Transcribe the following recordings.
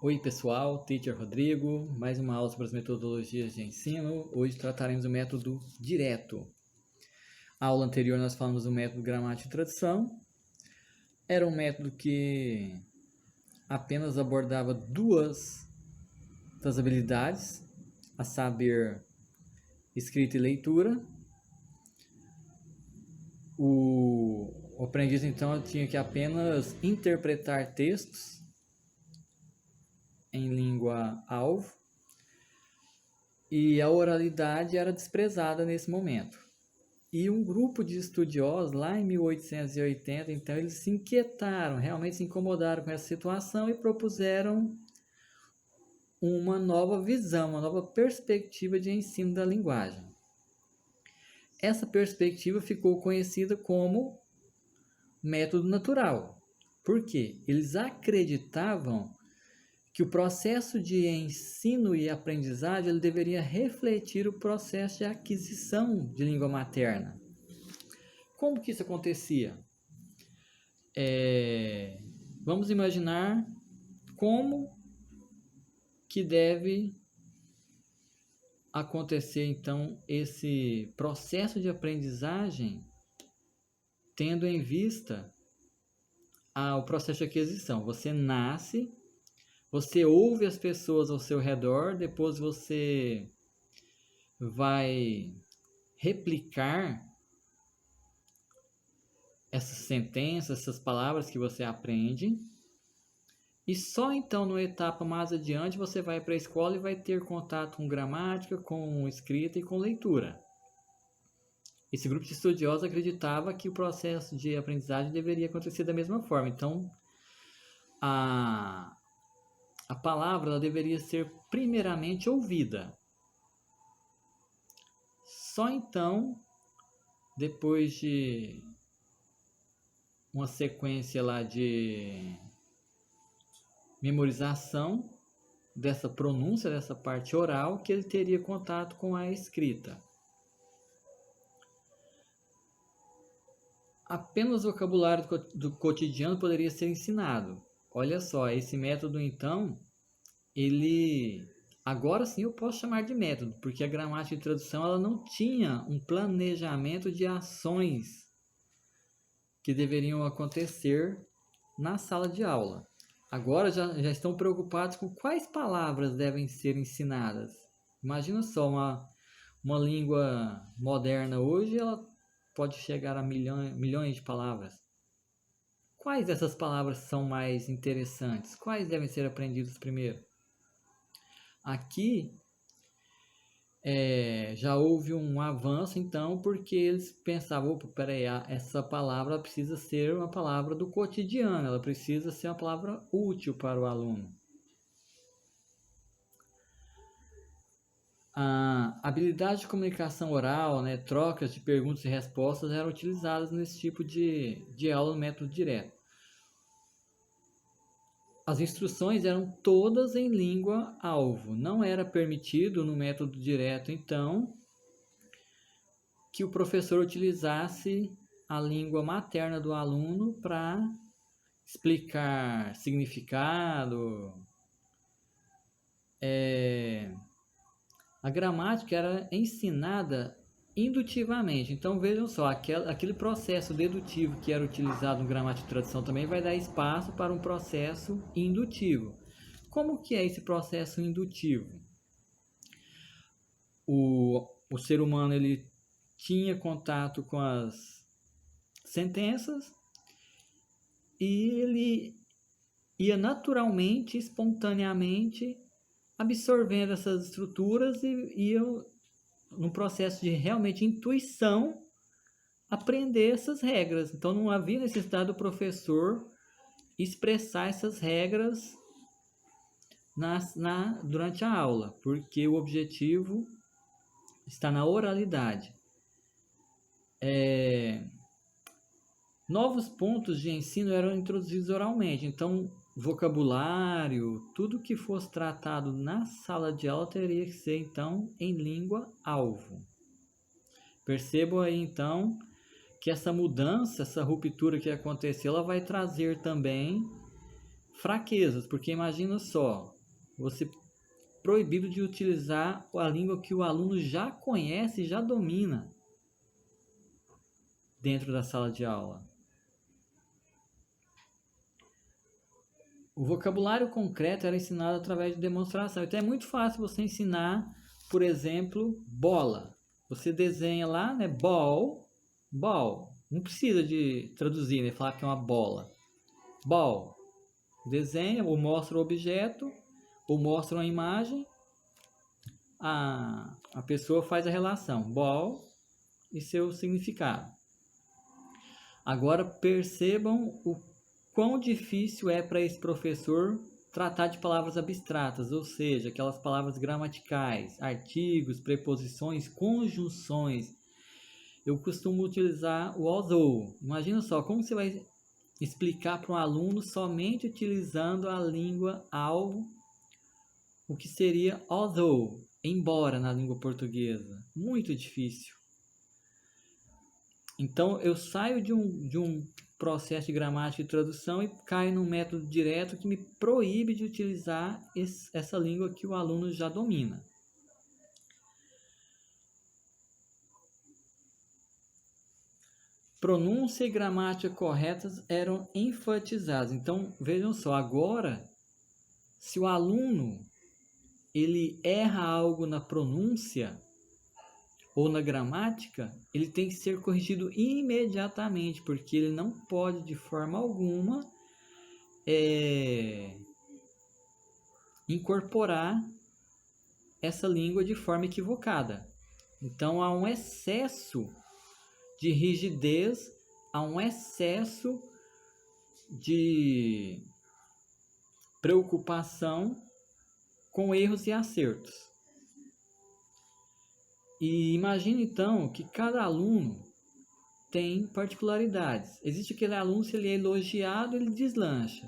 Oi pessoal, Teacher Rodrigo, mais uma aula sobre as metodologias de ensino. Hoje trataremos do método direto. A aula anterior nós falamos do método gramática e tradução. Era um método que apenas abordava duas das habilidades, a saber, escrita e leitura. O aprendiz então tinha que apenas interpretar textos em língua alvo, e a oralidade era desprezada nesse momento. E um grupo de estudiosos lá em 1880, então eles se inquietaram, realmente se incomodaram com essa situação e propuseram uma nova visão, uma nova perspectiva de ensino da linguagem. Essa perspectiva ficou conhecida como método natural. Por quê? Eles acreditavam que o processo de ensino e aprendizagem ele deveria refletir o processo de aquisição de língua materna. Como que isso acontecia? Vamos imaginar como que deve acontecer então esse processo de aprendizagem, tendo em vista o processo de aquisição. Você nasce, você ouve as pessoas ao seu redor, depois você vai replicar essas sentenças, essas palavras que você aprende, e só então, numa etapa mais adiante, você vai para a escola e vai ter contato com gramática, com escrita e com leitura. Esse grupo de estudiosos acreditava que o processo de aprendizagem deveria acontecer da mesma forma. Então, a palavra ela deveria ser primeiramente ouvida. Só então, depois de uma sequência lá de memorização dessa pronúncia, dessa parte oral, que ele teria contato com a escrita. Apenas o vocabulário do cotidiano poderia ser ensinado. Olha só, esse método então, ele... Agora sim eu posso chamar de método, porque a gramática e tradução ela não tinha um planejamento de ações que deveriam acontecer na sala de aula. Agora já estão preocupados com quais palavras devem ser ensinadas. Imagina só, uma língua moderna hoje, ela pode chegar a milhões de palavras. Quais dessas palavras são mais interessantes? Quais devem ser aprendidas primeiro? Aqui já houve um avanço, então, porque eles pensavam, opa, peraí, essa palavra precisa ser uma palavra do cotidiano, ela precisa ser uma palavra útil para o aluno. A habilidade de comunicação oral, né, trocas de perguntas e respostas eram utilizadas nesse tipo de aula no método direto. As instruções eram todas em língua alvo. Não era permitido no método direto, então, que o professor utilizasse a língua materna do aluno para explicar significado. A gramática era ensinada indutivamente. Então vejam só, aquele processo dedutivo que era utilizado no gramática e tradução também vai dar espaço para um processo indutivo. Como que é esse processo indutivo? O ser humano ele tinha contato com as sentenças e ele ia naturalmente, espontaneamente absorvendo essas estruturas e ia num processo de realmente intuição aprender essas regras. Então não havia necessidade do professor expressar essas regras durante a aula, porque o objetivo está na oralidade. Novos pontos de ensino eram introduzidos oralmente, então vocabulário, tudo que fosse tratado na sala de aula teria que ser então em língua alvo. Percebam aí então que essa mudança, essa ruptura que aconteceu, ela vai trazer também fraquezas, porque imagina só, você proibido de utilizar a língua que o aluno já conhece e já domina dentro da sala de aula. O vocabulário concreto era ensinado através de demonstração. Então é muito fácil você ensinar, por exemplo, bola. Você desenha lá, né, ball, ball. Não precisa de traduzir, né, falar que é uma bola. Ball. Desenha ou mostra o objeto, ou mostra uma imagem. A pessoa faz a relação, ball e seu significado. Agora percebam o quão difícil é para esse professor tratar de palavras abstratas, ou seja, aquelas palavras gramaticais, artigos, preposições, conjunções. Eu costumo utilizar o although. Imagina só, como você vai explicar para um aluno somente utilizando a língua alvo, o que seria although, embora na língua portuguesa. Muito difícil. Então, eu saio de um processo de gramática e tradução e caio num método direto que me proíbe de utilizar essa língua que o aluno já domina. Pronúncia e gramática corretas eram enfatizados. Então, vejam só, agora, se o aluno ele erra algo na pronúncia ou na gramática, ele tem que ser corrigido imediatamente, porque ele não pode de forma alguma incorporar essa língua de forma equivocada. Então há um excesso de rigidez, há um excesso de preocupação com erros e acertos. E imagine então que cada aluno tem particularidades. Existe aquele aluno, se ele é elogiado, ele deslancha.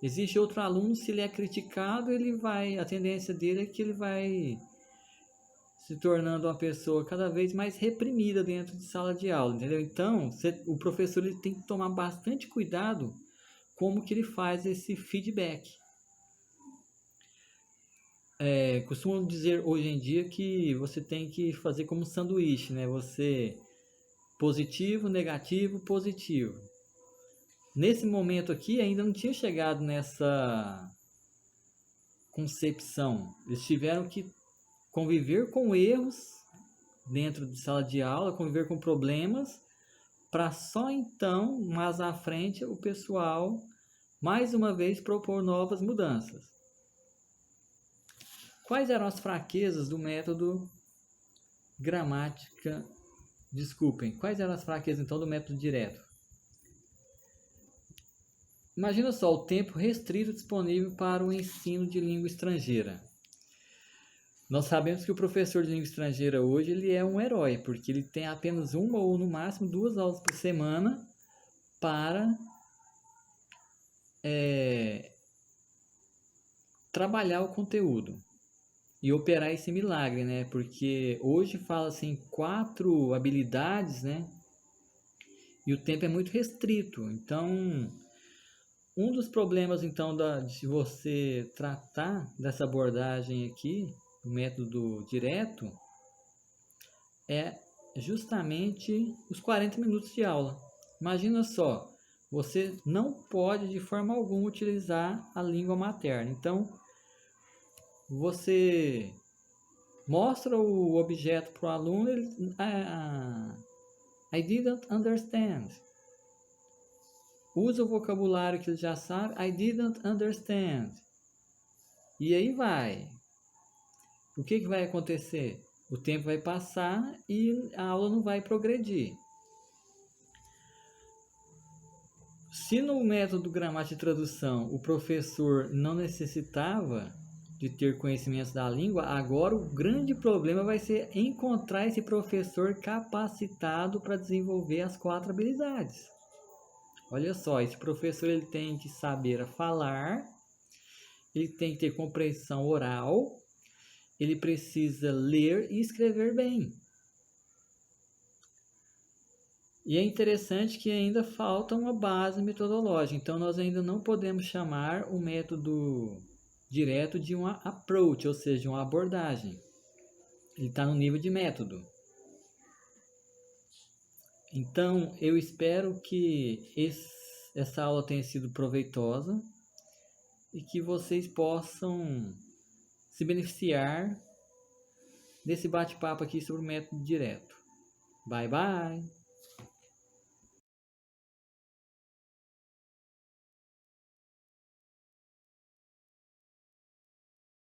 Existe outro aluno, se ele é criticado, a tendência dele é que ele vai se tornando uma pessoa cada vez mais reprimida dentro de sala de aula, entendeu? Então, o professor ele tem que tomar bastante cuidado como que ele faz esse feedback. Costumam dizer hoje em dia que você tem que fazer como um sanduíche, né? Você positivo, negativo, positivo. Nesse momento aqui ainda não tinha chegado nessa concepção. Eles tiveram que conviver com erros dentro de sala de aula, conviver com problemas, para só então, mais à frente, o pessoal, mais uma vez, propor novas mudanças. Quais eram as fraquezas do método gramática? Desculpem, quais eram as fraquezas então do método direto? Imagina só o tempo restrito disponível para o ensino de língua estrangeira. Nós sabemos que o professor de língua estrangeira hoje ele é um herói, porque ele tem apenas uma ou no máximo 2 aulas por semana para trabalhar o conteúdo e operar esse milagre, né? Porque hoje fala-se em 4 habilidades, né? E o tempo é muito restrito. Então, um dos problemas então de você tratar dessa abordagem aqui, o método direto, é justamente os 40 minutos de aula. Imagina só, você não pode de forma alguma utilizar a língua materna. Então, você mostra o objeto para o aluno, I didn't understand. Usa o vocabulário que ele já sabe, I didn't understand. E aí vai. O que vai acontecer? O tempo vai passar e a aula não vai progredir. Se no método gramática e tradução o professor não necessitava de ter conhecimentos da língua, agora o grande problema vai ser encontrar esse professor capacitado para desenvolver as 4 habilidades. Olha só, esse professor ele tem que saber falar, ele tem que ter compreensão oral, ele precisa ler e escrever bem. E é interessante que ainda falta uma base metodológica, então nós ainda não podemos chamar o método direto de uma approach, ou seja, uma abordagem. Ele está no nível de método. Então, eu espero que essa aula tenha sido proveitosa e que vocês possam se beneficiar desse bate-papo aqui sobre o método direto. Bye, bye!